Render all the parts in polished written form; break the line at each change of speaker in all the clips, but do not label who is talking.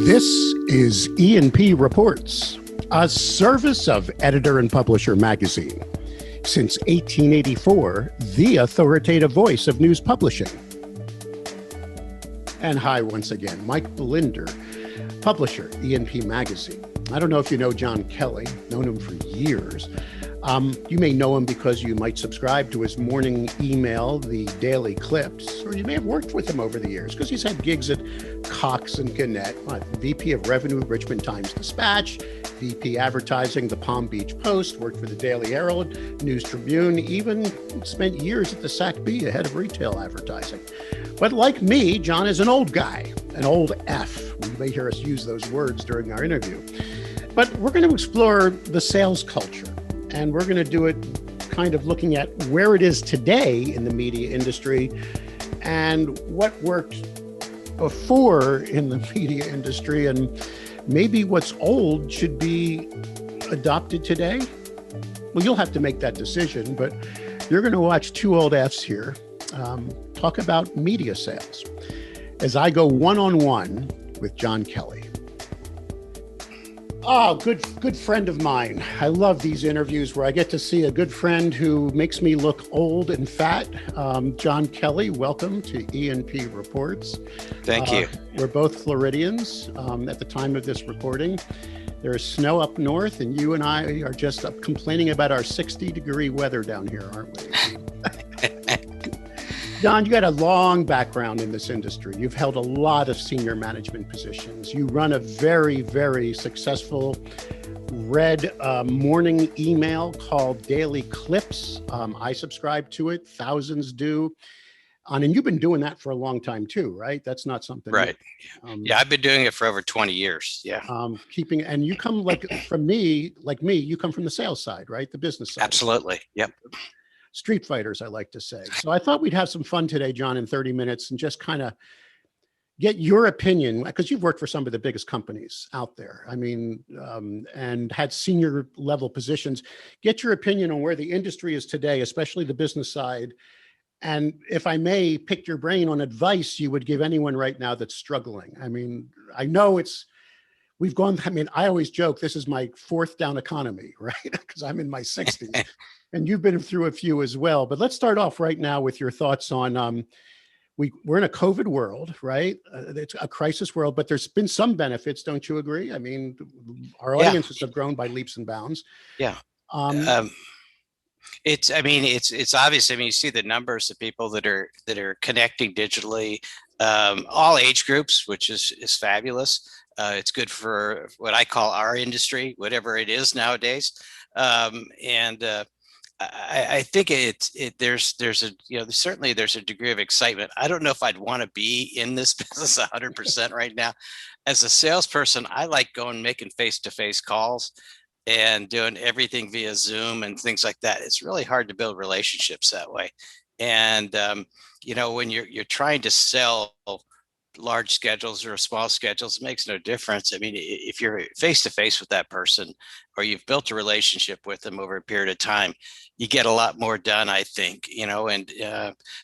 This is E&P Reports, a service of Editor and Publisher Magazine. Since 1884, the authoritative voice of news publishing. And hi once again, Mike Blinder, publisher, E&P Magazine. I don't know if you know John Kelly, known him for years. You may know him because you might subscribe to his morning email, the Daily Clips, or you may have worked with him over the years because he's had gigs at Cox and Gannett, VP of Revenue, Richmond Times-Dispatch, VP Advertising, the Palm Beach Post, worked for the Daily Herald, News Tribune, even spent years at the SAC-B, head of retail advertising. But like me, John is an old guy, an old F. You may hear us use those words during our interview. But we're going to explore the sales culture. And we're going to do it kind of looking at where it is today in the media industry and what worked before in the media industry, and maybe what's old should be adopted today. Well, you'll have to make that decision, but you're going to watch two old Fs here talk about media sales as I go one-on-one with John Kelly. Oh, good friend of mine. I love these interviews where I get to see a good friend who makes me look old and fat. John Kelly, welcome to E&P Reports.
Thank you.
We're both Floridians at the time of this recording. There is snow up north, and you and I are just up complaining about our 60-degree weather down here, aren't we? John, you got a long background in this industry. You've held a lot of senior management positions. You run a very, very successful read morning email called Daily Clips. I subscribe to it. Thousands do. And you've been doing that for a long time too, right? That's not something.
Right. Yeah, I've been doing it for over 20 years. Yeah.
And you come like me, you come from the sales side, right? The business side.
Absolutely. Yep.
Street fighters, I like to say. So I thought we'd have some fun today, John, in 30 minutes and just kind of get your opinion, because you've worked for some of the biggest companies out there. I mean, and had senior level positions. Get your opinion on where the industry is today, especially the business side. And if I may pick your brain on advice you would give anyone right now that's struggling. I mean, I know I always joke, this is my fourth down economy, right? Because I'm in my 60s. And you've been through a few as well. But let's start off right now with your thoughts on, we're in a COVID world, right? It's a crisis world, but there's been some benefits, don't you agree? I mean, our audiences have grown by leaps and bounds.
Yeah. It's obvious. I mean, you see the numbers of people that are connecting digitally, all age groups, which is fabulous. It's good for what I call our industry, whatever it is nowadays. I think there's a degree of excitement. I don't know if I'd want to be in this business 100% right now. As a salesperson, I like making face-to-face calls and doing everything via Zoom and things like that. It's really hard to build relationships that way. And when you're trying to sell large schedules or small schedules, it makes no difference. I mean, if you're face to face with that person or you've built a relationship with them over a period of time, you get a lot more done, I think,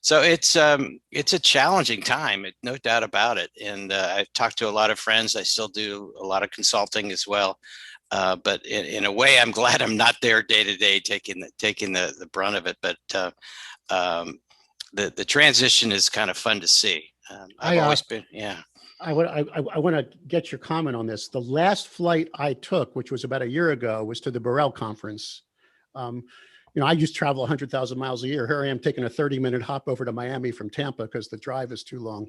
so it's a challenging time, no doubt about it. And I've talked to a lot of friends. I still do a lot of consulting as well. But in a way, I'm glad I'm not there day to day taking the brunt of it. But the transition is kind of fun to see. I've always been, yeah.
I want to get your comment on this. The last flight I took, which was about a year ago, was to the Burrell conference. I used to travel 100,000 miles a year. Here I am taking a 30-minute hop over to Miami from Tampa because the drive is too long.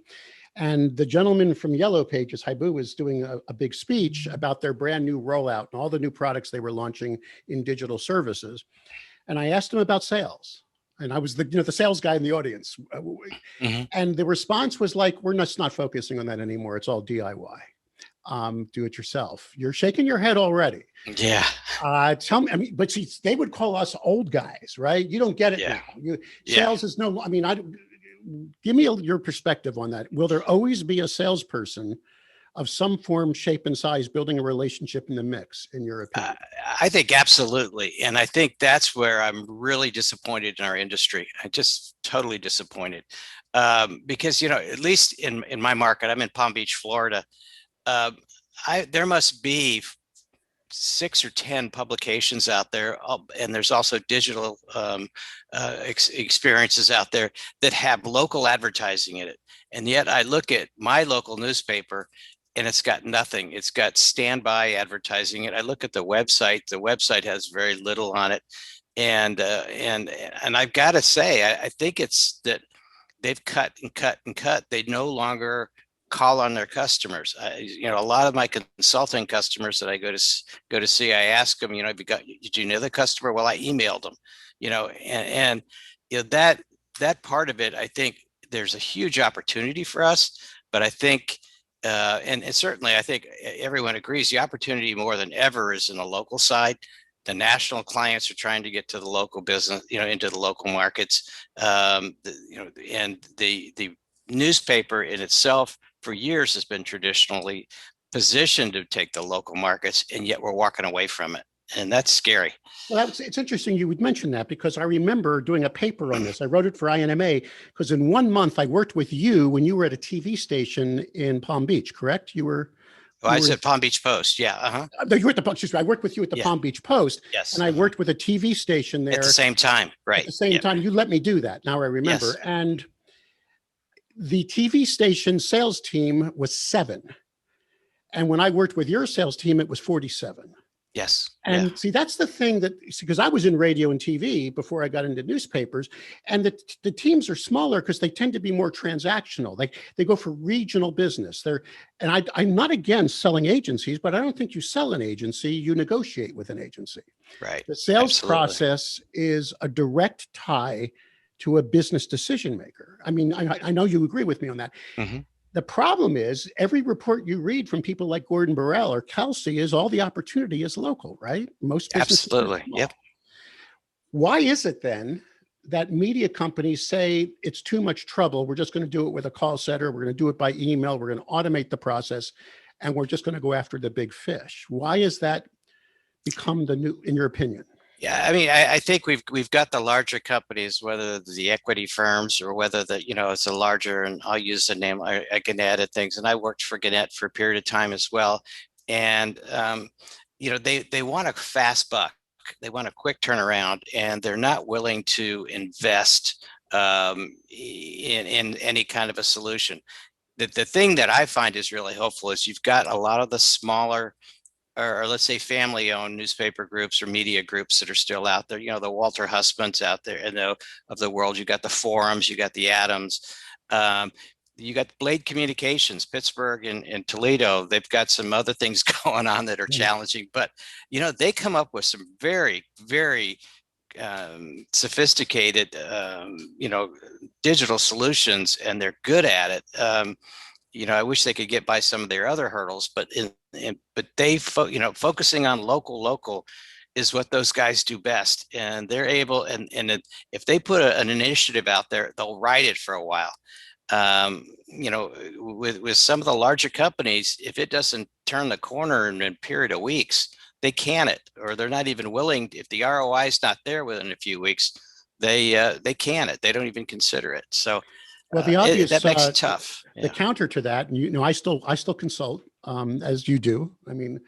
And the gentleman from Yellow Pages, Haibu, was doing a big speech about their brand new rollout and all the new products they were launching in digital services. And I asked him about sales. And I was the sales guy in the audience. Mm-hmm. And the response was like, we're just not focusing on that anymore. It's all DIY. Do it yourself. You're shaking your head already.
Yeah.
Tell me, but see, they would call us old guys, right? You don't get it now. Sales is no, give me your perspective on that. Will there always be a salesperson of some form, shape, and size building a relationship in the mix, in your opinion?
I think absolutely. And I think that's where I'm really disappointed in our industry. I'm just totally disappointed. Because, at least in my market, I'm in Palm Beach, Florida. there must be 6 or 10 publications out there, and there's also digital experiences out there that have local advertising in it. And yet I look at my local newspaper and it's got nothing. It's got standby advertising it. I look at the website. The website has very little on it. And I've got to say, I think it's that they've cut and cut and cut. They no longer call on their customers. A lot of my consulting customers that I go to see, I ask them, did you know the customer? Well, I emailed them, and that part of it, I think there's a huge opportunity for us. But I think, and certainly I think everyone agrees, the opportunity more than ever is in the local side. The national clients are trying to get to the local business, into the local markets. And the newspaper in itself for years has been traditionally positioned to take the local markets, and yet we're walking away from it. And that's scary.
Well, it's interesting you would mention that, because I remember doing a paper on this. I wrote it for INMA because in 1 month I worked with you when you were at a TV station in Palm Beach, correct? You were.
Well, I said Palm Beach Post. Yeah. Uh-huh.
You were at the, excuse me, I worked with you at the Palm Beach Post.
Yes.
And I worked with a TV station there.
At the same time. Right.
At the same time. You let me do that. Now I remember.
Yes.
And the TV station sales team was 7. And when I worked with your sales team, it was 47.
Yes.
And see, that's the thing because I was in radio and TV before I got into newspapers, and the teams are smaller because they tend to be more transactional. They go for regional business. I'm not against selling agencies, but I don't think you sell an agency, you negotiate with an agency.
Right.
The sales process is a direct tie to a business decision maker. I mean, I know you agree with me on that. Mm-hmm. The problem is every report you read from people like Gordon Burrell or Kelsey is all the opportunity is local, right? Most businesses.
Absolutely. Yep.
Why is it then that media companies say it's too much trouble? We're just going to do it with a call center. We're going to do it by email. We're going to automate the process, and we're just going to go after the big fish. Why is that become the new, in your opinion?
Yeah, I mean, I think we've got the larger companies, whether the equity firms or whether it's a larger, and I'll use the name Gannett and things. And I worked for Gannett for a period of time as well. And they want a fast buck, they want a quick turnaround, and they're not willing to invest in any kind of a solution. The thing that I find is really hopeful is you've got a lot of the smaller, or let's say family-owned newspaper groups or media groups that are still out there. The Walter Husbands out there, of the world. You got the Forums, you got the Adams, you got Blade Communications, Pittsburgh and Toledo. They've got some other things going on that are challenging, but they come up with some very, very sophisticated, digital solutions, and they're good at it. I wish they could get by some of their other hurdles, but focusing on local is what those guys do best, and they're able. And if they put an initiative out there, they'll ride it for a while. With some of the larger companies, if it doesn't turn the corner in a period of weeks, they can it, or they're not even willing. If the ROI is not there within a few weeks, they can it. They don't even consider it. So.
Well, the obvious
that makes it tough.
The counter to that, and I still consult, as you do. I mean,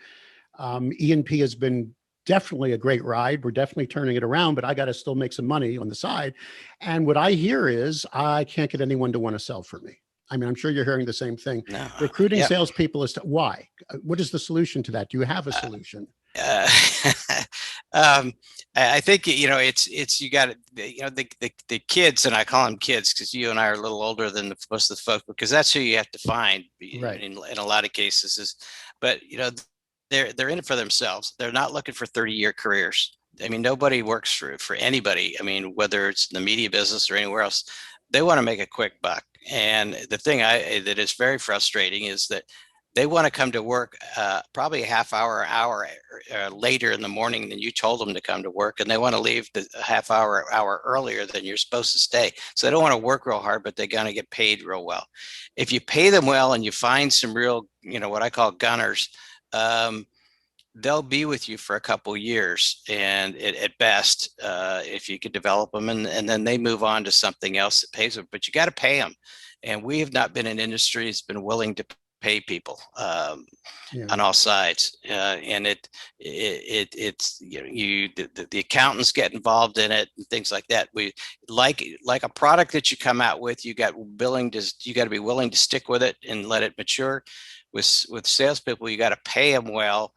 E&P has been definitely a great ride. We're definitely turning it around, but I got to still make some money on the side. And what I hear is I can't get anyone to want to sell for me. I mean, I'm sure you're hearing the same thing.
No.
Recruiting salespeople is why? What is the solution to that? Do you have a solution?
I think it's you got the kids, and I call them kids because you and I are a little older than most of the folks, because that's who you have to find, right, in a lot of cases. But they're in it for themselves. They're not looking for 30-year careers. I mean, nobody works for anybody. I mean, whether it's in the media business or anywhere else, they want to make a quick buck. And the thing that is very frustrating is that they want to come to work probably a half hour later in the morning than you told them to come to work, and they want to leave the half hour earlier than you're supposed to stay. So they don't want to work real hard, but they're going to get paid real well. If you pay them well and you find some real, what I call gunners, they'll be with you for a couple of years, and at best, if you could develop them, and then they move on to something else that pays them. But you got to pay them, and we have not been an industry that's been willing to pay people.
Yeah.
On all sides, and it's the accountants get involved in it and things like that. We like a product that you come out with, you got to be willing to stick with it and let it mature. With salespeople, you got to pay them well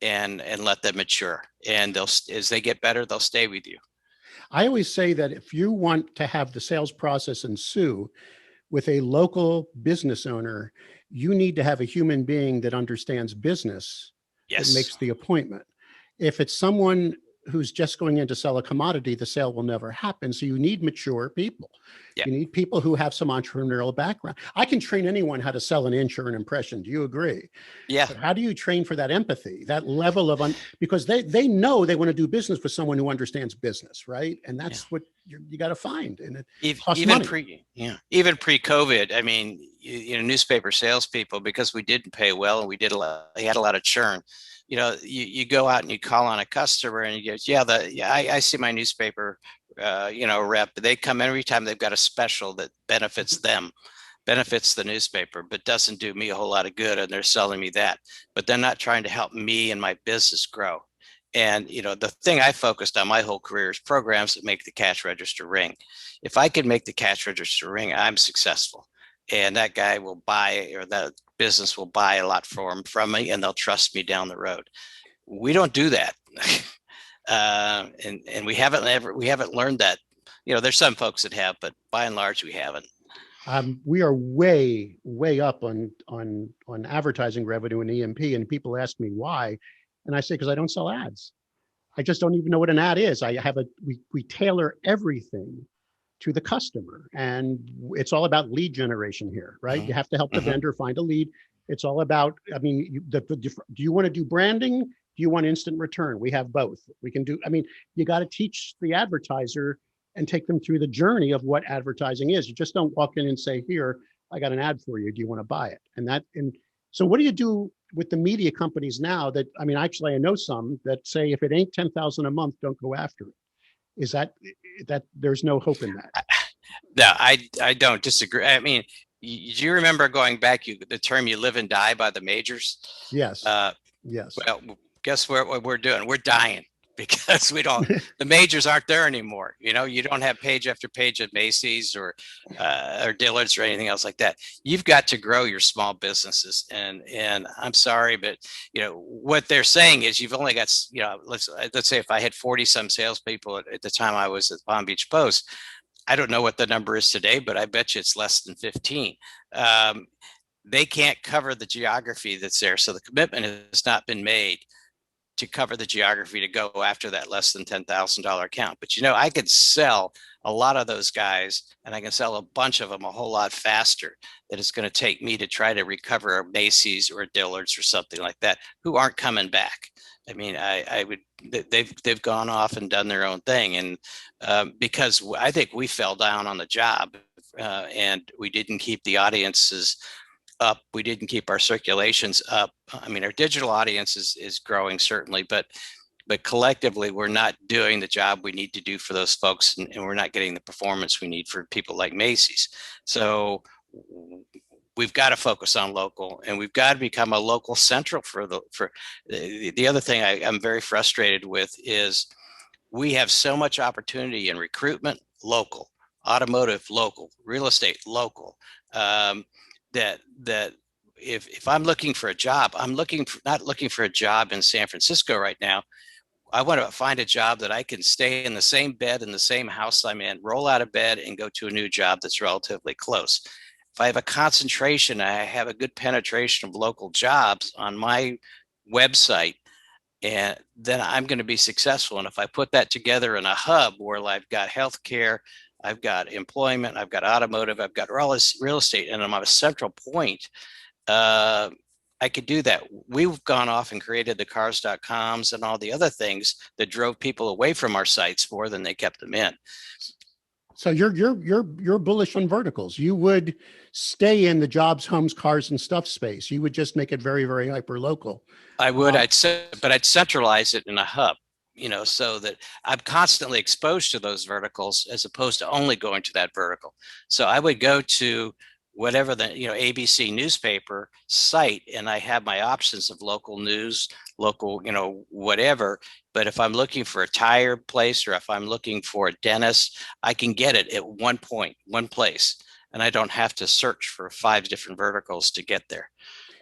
and let them mature, and they'll, as they get better, they'll stay with you.
I always say that if you want to have the sales process ensue with a local business owner, you need to have a human being that understands business that
Yes.
makes the appointment. If it's someone who's just going in to sell a commodity, the sale will never happen. So you need mature people.
Yeah.
You need people who have some entrepreneurial background. I can train anyone how to sell an inch or an impression. Do you agree?
Yeah.
But how do you train for that empathy, that level of, because they know they want to do business with someone who understands business, right? And that's what you got to find. And it costs
even
money.
even pre-COVID, I mean, newspaper salespeople, because we didn't pay well and we had a lot of churn. You go out and you call on a customer and you go, I see my newspaper, rep. They come every time they've got a special that benefits them, benefits the newspaper, but doesn't do me a whole lot of good. And they're selling me that, but they're not trying to help me and my business grow. And, the thing I focused on my whole career is programs that make the cash register ring. If I can make the cash register ring, I'm successful. And that guy will buy, or that business will buy a lot from me, and they'll trust me down the road. We don't do that. And we haven't learned that. There's some folks that have, but by and large, we haven't.
We are way up on advertising revenue in E&P, and people ask me why, and I say because I don't sell ads. I just don't even know what an ad is. We tailor everything to the customer, and it's all about lead generation here, right? You have to help the vendor find a lead. It's all about, do you want to do branding? Do you want instant return? We have both. We can do, you got to teach the advertiser and take them through the journey of what advertising is. You just don't walk in and say, here, I got an ad for you. Do you want to buy it? And so what do you do with the media companies now that, actually I know some that say, if it ain't 10,000 a month, don't go after it. Is that there's no hope in that?
No, I don't disagree. Do you remember going back, the term "you live and die" by the majors?
Yes. Yes.
Well, guess what we're doing? We're dying because the majors aren't there anymore. You don't have page after page at Macy's or Dillard's or anything else like that. You've got to grow your small businesses. And I'm sorry, but what they're saying is you've only got, let's say if I had 40 some salespeople at the time I was at Palm Beach Post. I don't know what the number is today, but I bet you it's less than 15. They can't cover the geography that's there. So the commitment has not been made to cover the geography to go after that less than $10,000 account. But I could sell a lot of those guys, and I can sell a bunch of them a whole lot faster than it's going to take me to try to recover a Macy's or a Dillard's or something like that, who aren't coming back. They've gone off and done their own thing. And because I think we fell down on the job, and we didn't keep the audiences up. We didn't keep our circulations up. Our digital audience is growing certainly, but collectively we're not doing the job we need to do for those folks, and we're not getting the performance we need for people like Macy's. So we've got to focus on local, and we've got to become a local central for the other thing I'm very frustrated with is we have so much opportunity in recruitment, local, automotive, local, real estate, local, that if I'm looking for a job, I'm not looking for a job in San Francisco right now. I want to find a job that I can stay in the same bed in the same house I'm in, roll out of bed and go to a new job that's relatively close. If I have a concentration, I have a good penetration of local jobs on my website, and then I'm going to be successful. And if I put that together in a hub where I've got healthcare, I've got employment, I've got automotive, I've got real estate, and I'm at a central point, I could do that. We've gone off and created the cars.coms and all the other things that drove people away from our sites more than they kept them in.
So you're bullish on verticals. You would stay in the jobs, homes, cars, and stuff space. You would just make it very, very hyper local.
I would. I'd centralize it in a hub, so that I'm constantly exposed to those verticals as opposed to only going to that vertical. So I would go to whatever the ABC newspaper site, and I have my options of local news, local whatever. But if I'm looking for a tire place or if I'm looking for a dentist, I can get it at one point, one place, and I don't have to search for 5 different verticals to get there.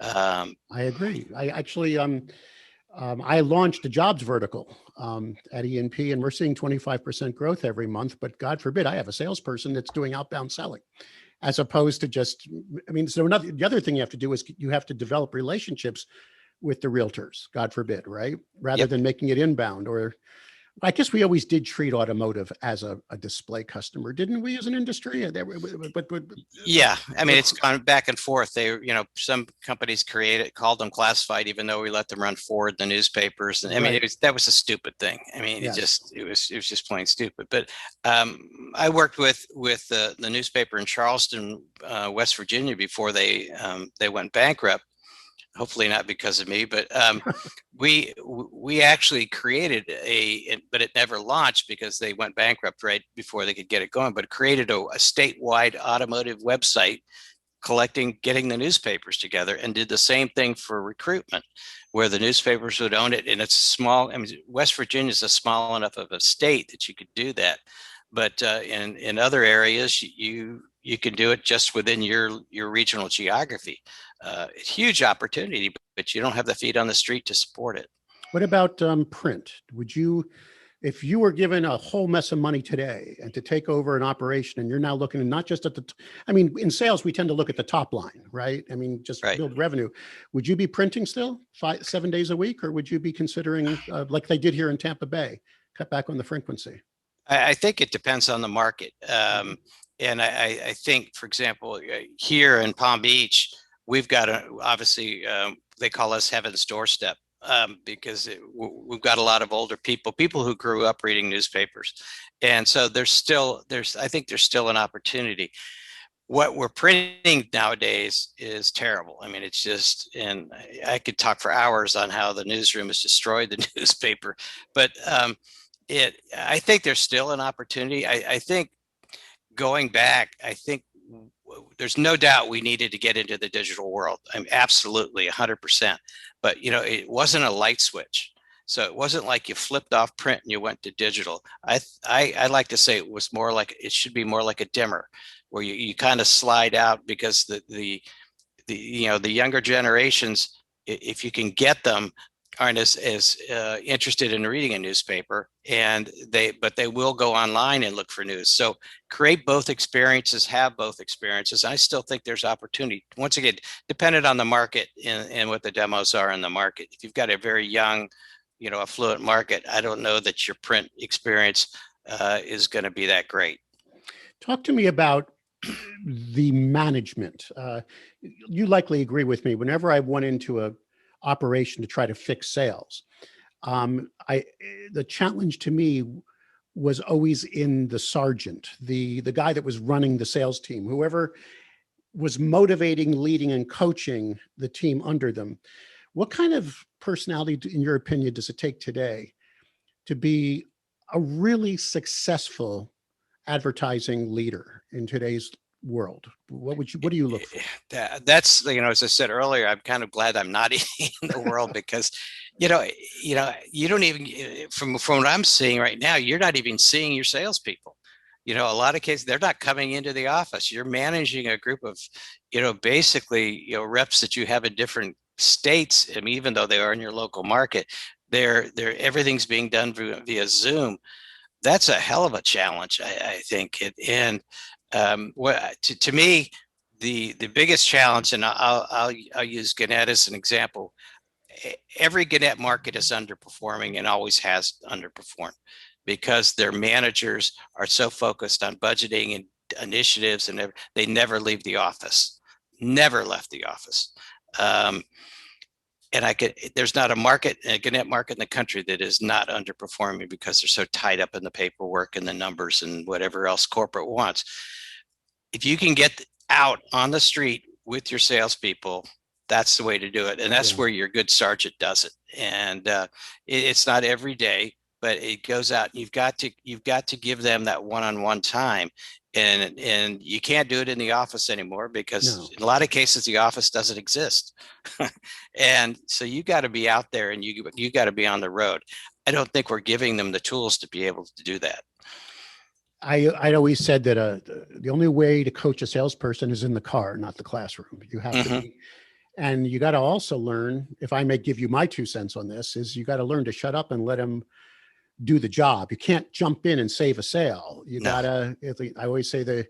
I agree. I actually, I launched a jobs vertical at E&P, and we're seeing 25% growth every month. But God forbid, I have a salesperson that's doing outbound selling, as opposed to just. I mean, so the other thing you have to do is you have to develop relationships with the realtors. God forbid, right? Rather
Yep.
than making it inbound. Or I guess we always did treat automotive as a display customer, didn't we, as an industry?
Yeah, I mean, it's gone back and forth. Some companies called them classified, even though we let them run forward the newspapers. And I mean,
Right.
that was a stupid thing. I mean,
Yes.
it was just plain stupid. But I worked with the newspaper in Charleston, West Virginia, before they went bankrupt. Hopefully not because of me, but we actually created but it never launched because they went bankrupt right before they could get it going. But it created a statewide automotive website getting the newspapers together, and did the same thing for recruitment, where the newspapers would own it. And it's small. I mean, West Virginia is a small enough of a state that you could do that, but in other areas you can do it just within your regional geography. Huge opportunity, but you don't have the feet on the street to support it.
What about print? Would you, if you were given a whole mess of money today and to take over an operation, and you're now looking not just at I mean, in sales, we tend to look at the top line, right? I mean, just
Right.
build revenue. Would you be printing still 7 days a week, or would you be considering, like they did here in Tampa Bay, cut back on the frequency?
I think it depends on the market. And I think, for example, here in Palm Beach, we've got obviously, they call us heaven's doorstep, because we've got a lot of older people who grew up reading newspapers. And so I think there's still an opportunity. What we're printing nowadays is terrible. I mean, it's just, and I could talk for hours on how the newsroom has destroyed the newspaper, but I think there's still an opportunity. I think going back, I think there's no doubt we needed to get into the digital world. I'm absolutely 100%, but it wasn't a light switch. So it wasn't like you flipped off print and you went to digital. I like to say it should be more like a dimmer, where you kind of slide out, because the younger generations, if you can get them, aren't as interested in reading a newspaper, but they will go online and look for news. So create both experiences, have both experiences. I still think there's opportunity. Once again, dependent on the market and what the demos are in the market. If you've got a very young, affluent market, I don't know that your print experience is going to be that great.
Talk to me about the management. You likely agree with me. Whenever I went into a operation to try to fix sales, the challenge to me was always in the sergeant, the guy that was running the sales team, whoever was motivating, leading, and coaching the team under them. What kind of personality, in your opinion, does it take today to be a really successful advertising leader in today's world? What do you look for?
That's, as I said earlier, I'm kind of glad I'm not in the world, because you don't even, from what I'm seeing right now, you're not even seeing your salespeople. A lot of cases, they're not coming into the office. You're managing a group of, basically, reps that you have in different states. I mean, even though they are in your local market, everything's being done via Zoom. That's a hell of a challenge, I think. To me, the biggest challenge, and I'll use Gannett as an example. Every Gannett market is underperforming and always has underperformed, because their managers are so focused on budgeting and initiatives, and they never leave the office. Never left the office. And there's not a Gannett market in the country that is not underperforming, because they're so tied up in the paperwork and the numbers and whatever else corporate wants. If you can get out on the street with your salespeople, that's the way to do it. And that's where your good sergeant does it. And it's not every day, but it goes out. You've got to give them that one-on-one time. and you can't do it in the office anymore because
No.
in a lot of cases the office doesn't exist. And so you got to be out there and you got to be on the road. I don't think we're giving them the tools to be able to do that.
I always said that the only way to coach a salesperson is in the car, not the classroom. You have to be, and you got to also learn, if I may give you my 2 cents on this, is you got to learn to shut up and let them do the job. You can't jump in and save a sale. You
No.
gotta, I always say the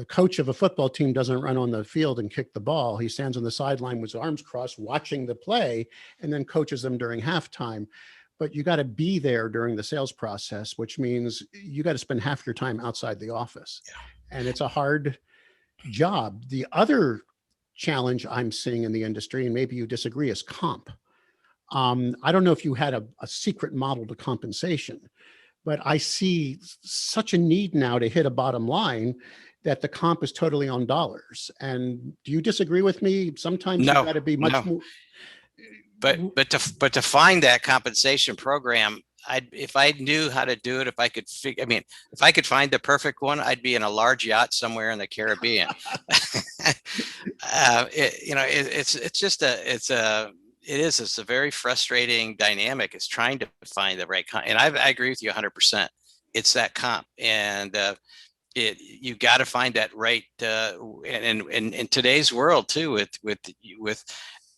coach of a football team doesn't run on the field and kick the ball. He stands on the sideline with his arms crossed, watching the play, and then coaches them during halftime. But you got to be there during the sales process, which means you got to spend half your time outside the office.
Yeah.
And it's a hard job. The other challenge I'm seeing in the industry, and maybe you disagree, is comp. I don't know if you had a secret model to compensation, but I see such a need now to hit a bottom line that the comp is totally on dollars. And do you disagree with me? Sometimes
No,
you got to be much more.
But to find that compensation program, if I knew how to do it, if I could if I could find the perfect one, I'd be in a large yacht somewhere in the Caribbean. It's a very frustrating dynamic. It's trying to find the right comp. And I agree with you 100%. It's that comp. And you got to find that right. And in today's world too, with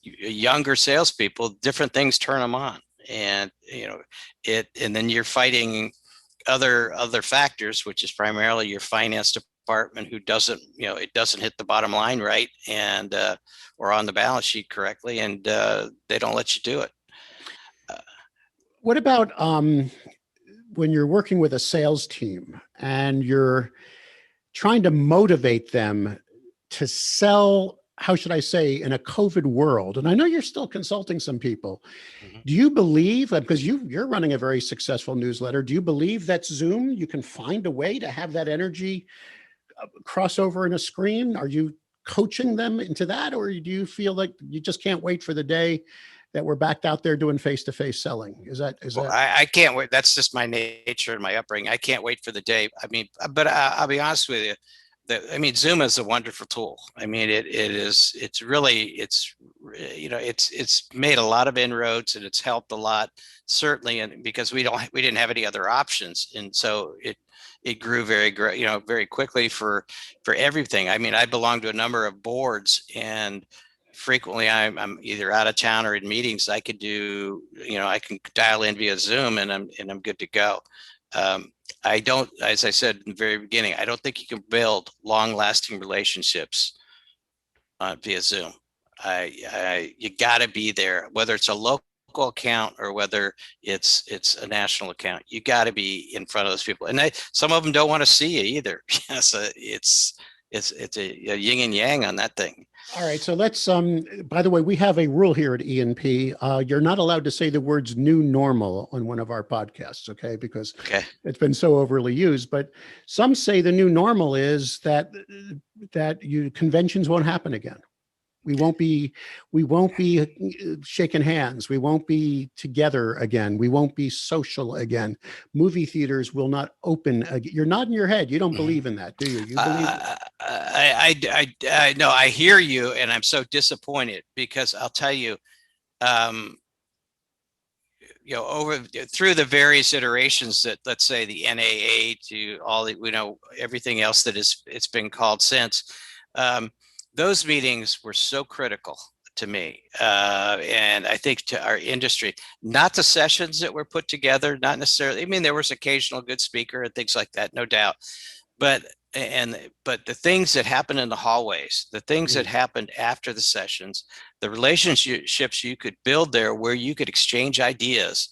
younger salespeople, different things turn them on. And, and then you're fighting other factors, which is primarily your finance department, who doesn't, it doesn't hit the bottom line right, and or on the balance sheet correctly, and they don't let you do it.
What about when you're working with a sales team and you're trying to motivate them to sell, how should I say, in a COVID world? And I know you're still consulting some people. Mm-hmm. Do you believe, because you're running a very successful newsletter, do you believe that Zoom, you can find a way to have that energy cross over in a screen? Are you coaching them into that? Or do you feel like you just can't wait for the day that we're back out there doing face-to-face selling?
I can't wait. That's just my nature and my upbringing. I can't wait for the day. I mean, but I'll be honest with you. Zoom is a wonderful tool. I mean, it's made a lot of inroads, and it's helped a lot, certainly. And because we didn't have any other options. And so it grew very quickly for everything. I mean, I belong to a number of boards, and frequently I'm either out of town or in meetings. I could do, I can dial in via Zoom, and I'm good to go. I don't, as I said in the very beginning, I don't think you can build long-lasting relationships via Zoom. You got to be there, whether it's a local account or whether it's a national account. You got to be in front of those people, and some of them don't want to see you either. So it's a yin and yang on that thing.
All right. So let's, by the way, we have a rule here at E&P. You're not allowed to say the words new normal on one of our podcasts, okay? Because it's been so overly used. But some say the new normal is that conventions won't happen again. We won't be shaking hands. We won't be together again. We won't be social again. Movie theaters will not open again. You're nodding your head. You don't believe in that, do you? You believe
I know. I hear you, and I'm so disappointed because I'll tell you, through the various iterations that, let's say, the NAA to all the, everything else that it's been called since. Those meetings were so critical to me, and I think to our industry. Not the sessions that were put together, not necessarily. I mean, there was occasional good speaker and things like that, no doubt. But the things that happened in the hallways, the things that happened after the sessions, the relationships you could build there, where you could exchange ideas,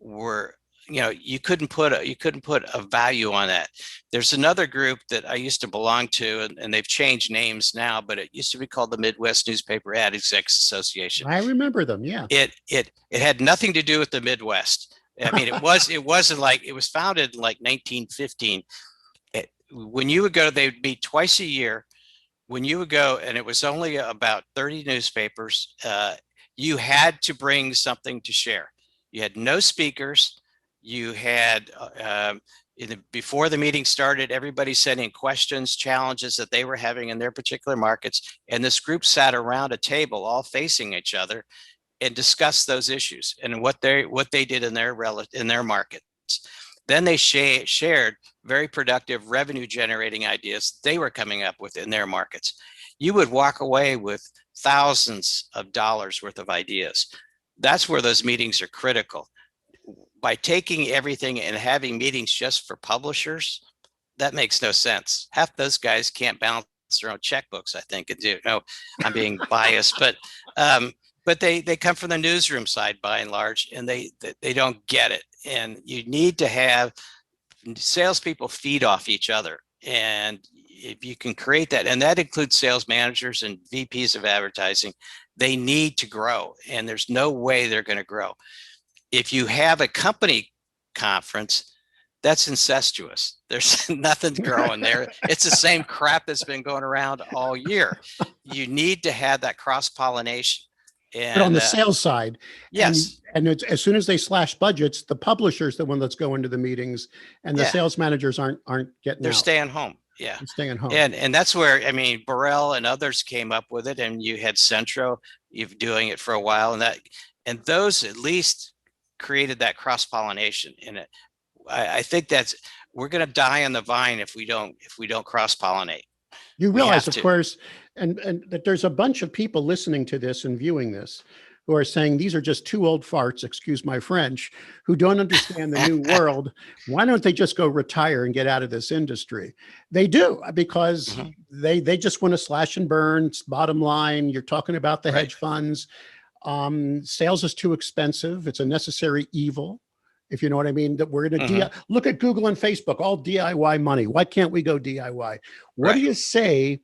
were, you couldn't put a value on that. There's another group that I used to belong to, and they've changed names now, but it used to be called the Midwest Newspaper Ad Execs Association.
I remember them. Yeah.
It had nothing to do with the Midwest. I mean, it wasn't like, it was founded in like 1915. When you would go, they'd meet twice a year. When you would go, and it was only about 30 newspapers, you had to bring something to share. You had no speakers. You had Before the meeting started, everybody sent in questions, challenges that they were having in their particular markets. And this group sat around a table, all facing each other, and discussed those issues and what they did in their markets. Then they shared very productive revenue generating ideas they were coming up with in their markets. You would walk away with thousands of dollars worth of ideas. That's where those meetings are critical. By taking everything and having meetings just for publishers, that makes no sense. Half those guys can't balance their own checkbooks, I think. And do no, I'm being biased, but they come from the newsroom side by and large, and they don't get it. And you need to have salespeople feed off each other. And if you can create that, and that includes sales managers and VPs of advertising, they need to grow. And there's no way they're going to grow. If you have a company conference, that's incestuous. There's nothing growing there. It's the same crap that's been going around all year. You need to have that cross-pollination. And,
but on the sales side,
yes.
And it's, as soon as they slash budgets, the publisher's the one that's going to the meetings, and the sales managers aren't getting
They're
out.
staying home. Yeah.
They're staying home.
And that's where, I mean, Burrell and others came up with it, and you had Centro, you've doing it for a while, and those at least created that cross-pollination in it. I think we're going to die on the vine if we don't cross-pollinate.
You realize, of course, and that there's a bunch of people listening to this and viewing this who are saying these are just two old farts, excuse my French, who don't understand the new world. Why don't they just go retire and get out of this industry? They do, because they just want to slash and burn. It's bottom line. You're talking about the hedge funds. Sales is too expensive. It's a necessary evil, if you know what I mean. That we're going to look at Google and Facebook, all DIY money. Why can't we go DIY? What do you say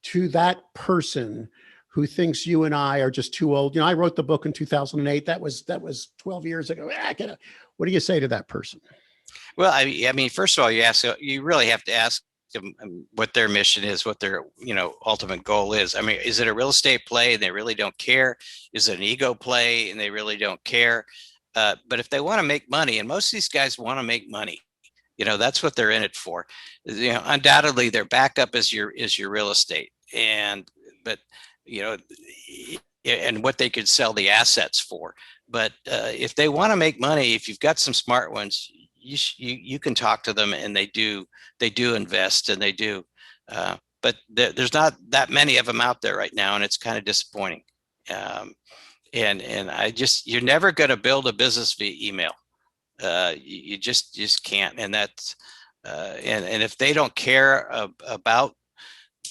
to that person who thinks you and I are just too old? You know, I wrote the book in 2008. That was 12 years ago. What do you say to that person?
Well, I mean, first of all, you really have to ask them what their mission is, what their ultimate goal is. I mean, is it a real estate play and they really don't care? Is it an ego play and they really don't care? But if they want to make money, and most of these guys want to make money, that's what they're in it for. Undoubtedly their backup is your real estate, but and what they could sell the assets for. But if they want to make money, if you've got some smart ones, you can talk to them, and they do invest, and they do. But there's not that many of them out there right now, and it's kind of disappointing. And you're never going to build a business via email. You just can't. And that's and if they don't care about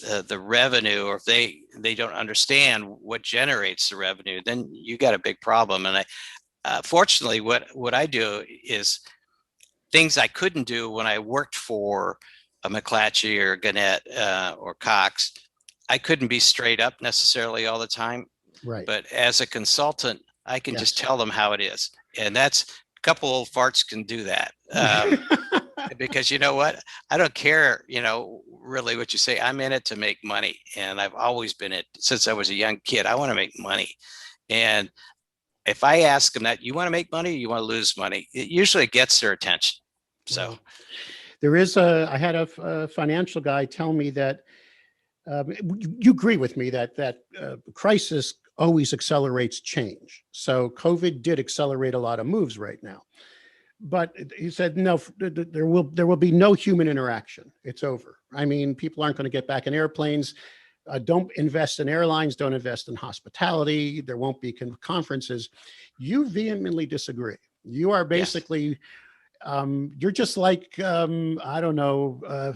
the revenue, or if they don't understand what generates the revenue, then you got a big problem. And fortunately, what I do is things I couldn't do when I worked for a McClatchy or Gannett or Cox. I couldn't be straight up necessarily all the time.
Right.
But as a consultant, I can just tell them how it is. And that's a couple old farts can do that. Because you know what? I don't care, really what you say. I'm in it to make money. And I've always been it since I was a young kid. I want to make money. And if I ask them that, you want to make money, or you want to lose money, it usually gets their attention. So
I had a financial guy tell me that you agree with me that crisis always accelerates change. So COVID did accelerate a lot of moves right now. But he said, no, there will be no human interaction. It's over. I mean, people aren't going to get back in airplanes. Don't invest in airlines. Don't invest in hospitality. There won't be conferences. You vehemently disagree. You are basically, you're just like, I don't know,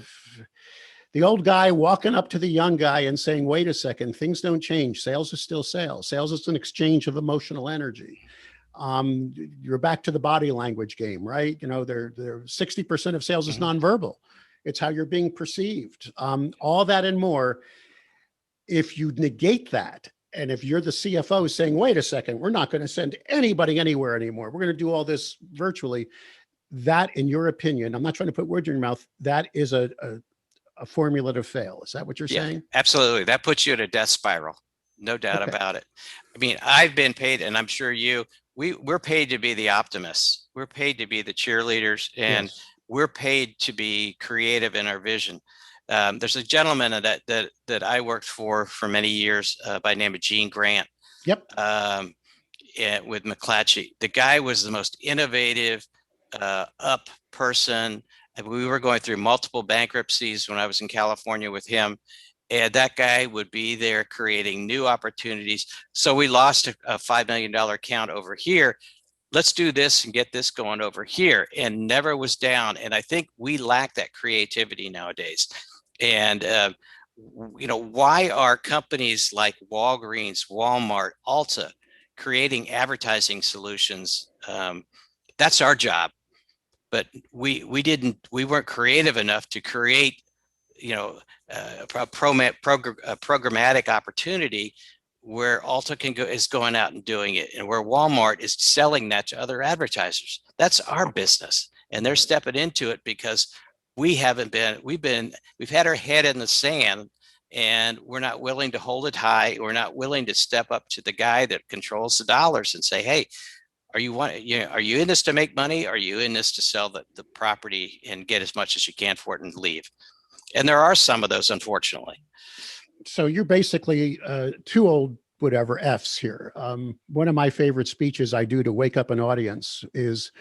the old guy walking up to the young guy and saying, wait a second, things don't change. Sales is still sales. Sales is an exchange of emotional energy. You're back to the body language game, right? They're 60% of sales is nonverbal. It's how you're being perceived. All that and more. If you negate that, and if you're the CFO saying, wait a second, we're not going to send anybody anywhere anymore, we're going to do all this virtually, that, in your opinion, I'm not trying to put words in your mouth, that is a formula to fail. Is that what you're saying?
Absolutely. That puts you in a death spiral. No doubt about it. I mean, I've been paid, and I'm sure we're paid to be the optimists. We're paid to be the cheerleaders. And we're paid to be creative in our vision. There's a gentleman that I worked for many years by the name of Gene Grant.
Yep.
With McClatchy. The guy was the most innovative up person. We were going through multiple bankruptcies when I was in California with him. And that guy would be there creating new opportunities. So we lost a $5 million account over here. Let's do this and get this going over here, and never was down. And I think we lack that creativity nowadays. And why are companies like Walgreens, Walmart, Ulta creating advertising solutions? That's our job, but we weren't creative enough to create a programmatic opportunity where Ulta is going out and doing it, and where Walmart is selling that to other advertisers. That's our business, and they're stepping into it because we've had our head in the sand, and we're not willing to hold it high. We're not willing to step up to the guy that controls the dollars and say, hey, are you in this to make money? Are you in this to sell the property and get as much as you can for it and leave? And there are some of those, unfortunately.
So you're basically two old whatever F's here. One of my favorite speeches I do to wake up an audience is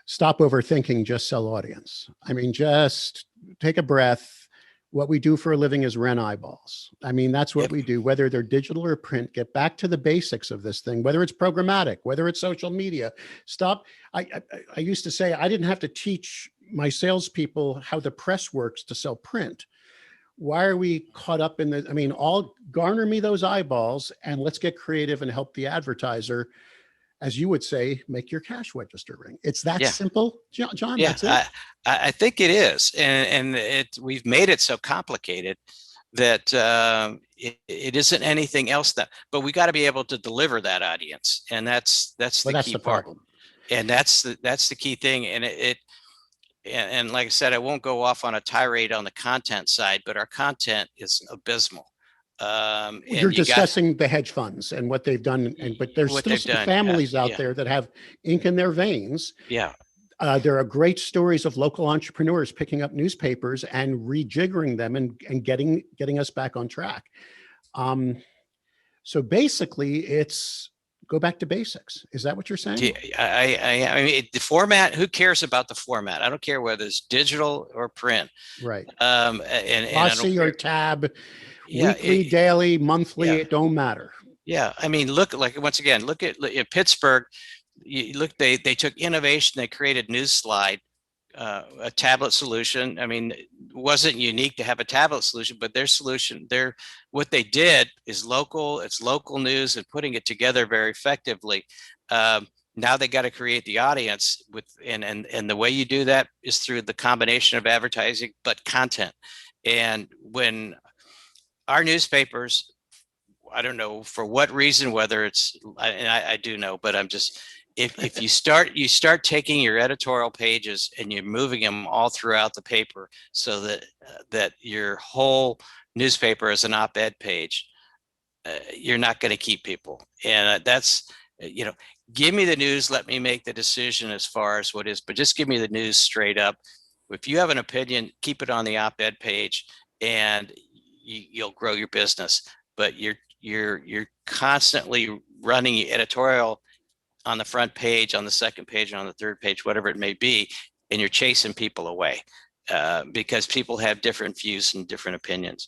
stop overthinking, just sell audience. I mean, just take a breath. What we do for a living is rent eyeballs. I mean, that's what we do, whether they're digital or print. Get back to the basics of this thing, whether it's programmatic, whether it's social media. Stop. I used to say I didn't have to teach my salespeople how the press works to sell print. Why are we caught up in the, I mean, all garner me those eyeballs and let's get creative and help the advertiser, as you would say, make your cash register ring. It's that simple, John.
Yeah,
that's it.
I think it is, and we've made it so complicated that it isn't anything else but we got to be able to deliver that audience, and that's the key part.
Problem.
And that's the key thing, and like I said, I won't go off on a tirade on the content side, but our content is abysmal.
You're discussing the hedge funds and what they've done, but there's still some families out there that have ink in their veins.
Yeah.
There are great stories of local entrepreneurs picking up newspapers and rejiggering them and getting us back on track. So basically, it's go back to basics. Is that what you're saying?
I mean, the format. Who cares about the format? I don't care whether it's digital or print.
Right.
And
Glossy or tab. Weekly, daily, monthly, it don't matter.
Yeah, I mean, look at Pittsburgh. They took innovation. They created NewsSlide, a tablet solution. I mean, it wasn't unique to have a tablet solution, but their solution, what they did is local. It's local news and putting it together very effectively. Now they got to create the audience and the way you do that is through the combination of advertising but content. And when our newspapers, I don't know for what reason, whether it's, and I do know, but I'm just, if you start taking your editorial pages and you're moving them all throughout the paper so that your whole newspaper is an op-ed page, you're not going to keep people. And that's, give me the news, let me make the decision as far as what is, but just give me the news straight up. If you have an opinion, keep it on the op-ed page and you'll grow your business. But you're constantly running editorial on the front page, on the second page, on the third page, whatever it may be, and you're chasing people away because people have different views and different opinions.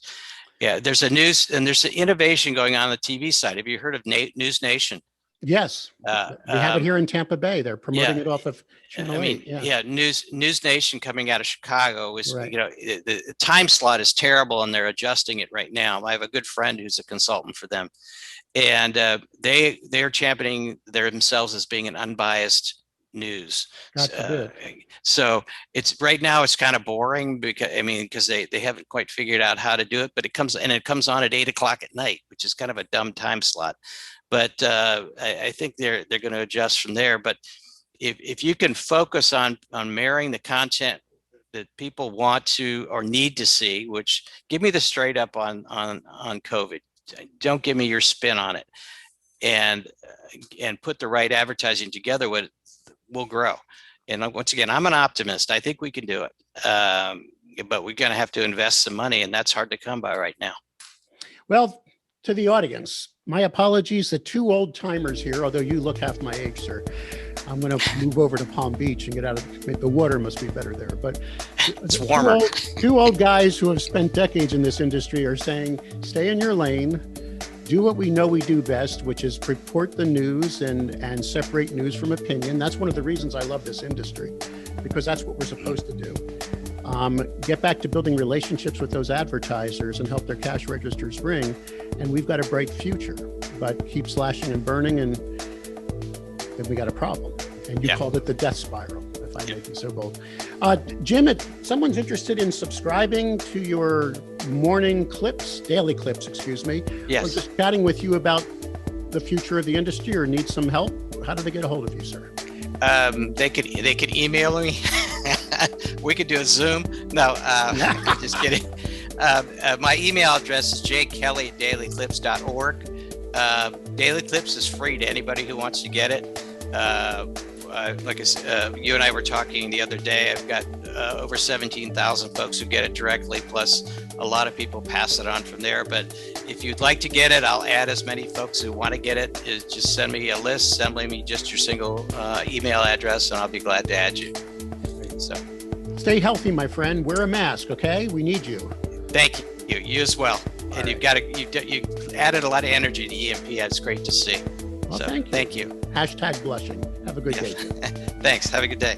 Yeah, there's an innovation going on the TV side. Have you heard of News Nation?
Yes, we have it here in Tampa Bay. They're promoting it off of Channel 8.
News Nation coming out of Chicago is, the time slot is terrible, and they're adjusting it right now. I have a good friend who's a consultant for them, and they're championing themselves as being an unbiased news. So it's right now it's kind of boring because they haven't quite figured out how to do it, but it comes on at 8:00 at night, which is kind of a dumb time slot. But I think they're going to adjust from there. But if you can focus on marrying the content that people want to or need to see, which give me the straight up on COVID. Don't give me your spin on it, and put the right advertising together, we'll grow. And once again, I'm an optimist. I think we can do it. But we're going to have to invest some money, and that's hard to come by right now.
Well, to the audience, my apologies. The two old timers here, although you look half my age, sir. I'm going to move over to Palm Beach and get out of the water. Must be better there. But
it's warmer.
Two old guys who have spent decades in this industry are saying, stay in your lane, do what we know we do best, which is report the news and separate news from opinion. That's one of the reasons I love this industry, because that's what we're supposed to do. Get back to building relationships with those advertisers and help their cash registers ring. And we've got a bright future, but keep slashing and burning, and then we got a problem. And you called it the death spiral, if I may be so bold. Jim, if someone's interested in subscribing to your morning clips, daily clips, excuse me,
yes,
or just chatting with you about the future of the industry or need some help, how do they get a hold of you, sir?
They could email me. We could do a Zoom. No, just kidding. My email address is jkelly@dailyclips.org. Daily Clips is free to anybody who wants to get it. Like I said, you and I were talking the other day. I've got over 17,000 folks who get it directly, plus a lot of people pass it on from there. But if you'd like to get it, I'll add as many folks who want to get it. Just send me a list, send me just your single email address, and I'll be glad to add you. So, stay
healthy, my friend. Wear a mask, okay? We need you.
Thank you. You as well. And you've added a lot of energy to E&P. That's great to see.
Well,
so, thank you.
Hashtag blushing. Have a good day.
Thanks. Have a good day.